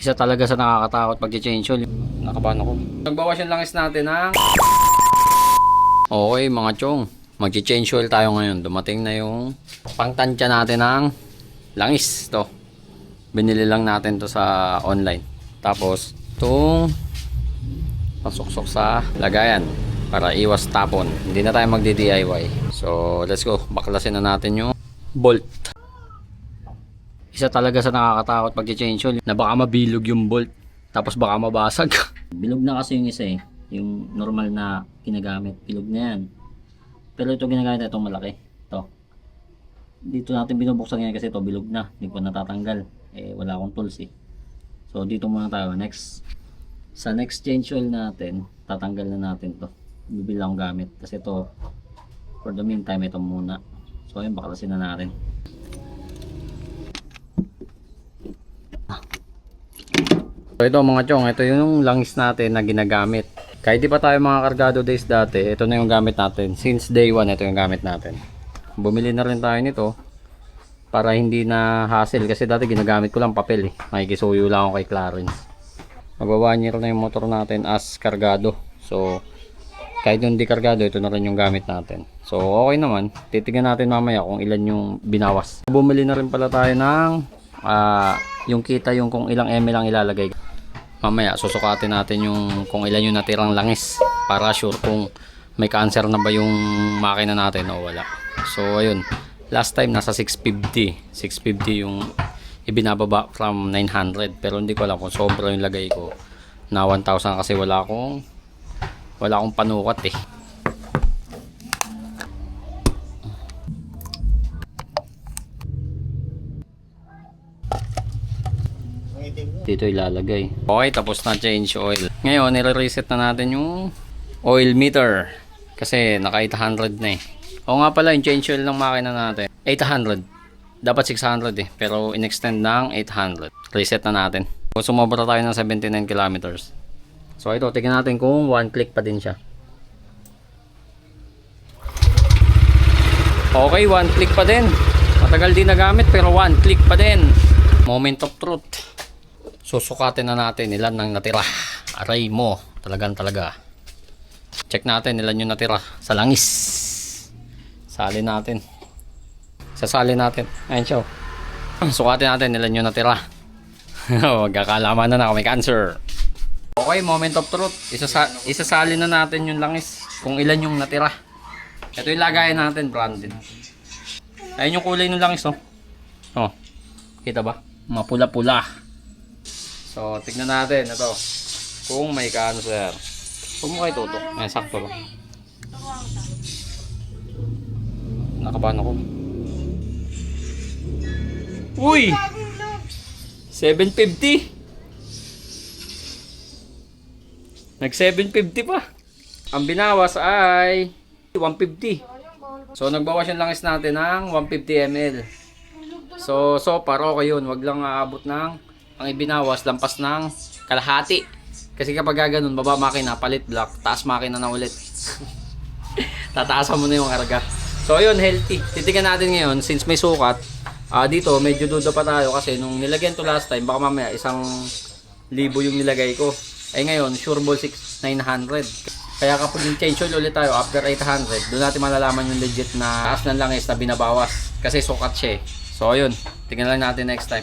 Isa talaga sa nakakatakot pag change oil. Nakabahan ako. Nagbawas yung langis natin ng... Okay mga chong, mag-change oil tayo ngayon. Dumating na yung pangtansya natin ng langis. To, binili lang natin to sa online. Tapos itong pasuksok sa lagayan para iwas tapon. Hindi na tayo magdi-DIY. So let's go, baklasin na natin yung bolt. Isa talaga sa nakakatakot pag change oil na baka mabilog yung bolt tapos baka mabasag. Bilog na kasi yung isa eh, yung normal na ginagamit, bilog na yan. Pero ito ginagamit, itong malaki, ito dito natin binubuksan yan kasi ito bilog na, hindi ko natatanggal eh, wala akong tools eh. So dito muna tayo, sa next change oil natin tatanggal na natin to, bibili akong gamit kasi ito for the meantime ito muna. So ayun, baklasin na natin. So ito mga chong, ito yung langis natin na ginagamit. Kahit di pa tayo mga kargado days dati, ito na yung gamit natin. Since day 1, ito yung gamit natin. Bumili na rin tayo nito para hindi na hassle kasi dati ginagamit ko lang papel eh. Makikisuyo lang ako kay Clarence. Magwa 1 year na yung motor natin as kargado. So kahit yung di kargado, ito na rin yung gamit natin. So okay naman, titignan natin mamaya kung ilan yung binawas. Bumili na rin pala tayo ng yung kita yung kung ilang ml ang ilalagay. Mamaya susukatin natin yung kung ilan yung natirang langis para sure kung may cancer na ba yung makina natin o wala. So ayun, last time nasa 650 yung ibinababa from 900, pero hindi ko alam kung sobra yung lagay ko na 1000 kasi wala akong panukat eh. Dito ilalagay. Okay, tapos na change oil. Ngayon, nire-reset na natin yung oil meter kasi naka 800 na eh. O nga pala, yung change oil ng makina natin 800, dapat 600 eh, pero in-extend ng 800. Reset na natin. So sumobra tayo ng 79 kilometers. So ito, tingnan natin kung 1 click pa din siya. Okay, 1 click pa din. Matagal din nagamit pero 1 click pa din. Moment of truth. Susukatin na natin ilan nang natira. Aray mo, talaga. Check natin ilan yung natira sa langis. Salin natin. Sasalin natin. Ayun siya. Sukatin natin ilan yung natira. Magkakalaman na ako may cancer. Okay, moment of truth. Isasalin na natin yung langis kung ilan yung natira. Ito yung lagayan natin, branded. Ayun yung kulay ng langis, no? Oh, kita ba? Mapula-pula. So, tignan natin ito. Kung may cancer. Huwag mo kayo tutok. Ayan, sakto lang. Nakabahan ako. Uy! 750. Nag 750 pa. Ang binawas ay 150. So, nagbawas yung langis natin ng 150 ml. So far okay yun. Wag lang aabot ng ang ibinawas lampas ng kalahati. Kasi kapag ganoon, baba makina, palit block, taas makina na ulit. Tataasan mo na yung karga. So ayun, healthy. Titignan natin ngayon since may sukat. Dito medyo duda pa tayo kasi nung nilagyan to last time, baka mamaya 1,000 yung nilagay ko. Ay ngayon, sureball 6,900. Kaya kapag change oil ulit tayo after 800, doon natin malalaman yung legit na taas ng langis na binabawas. Kasi sukat siya eh. So ayun, tingnan lang natin next time.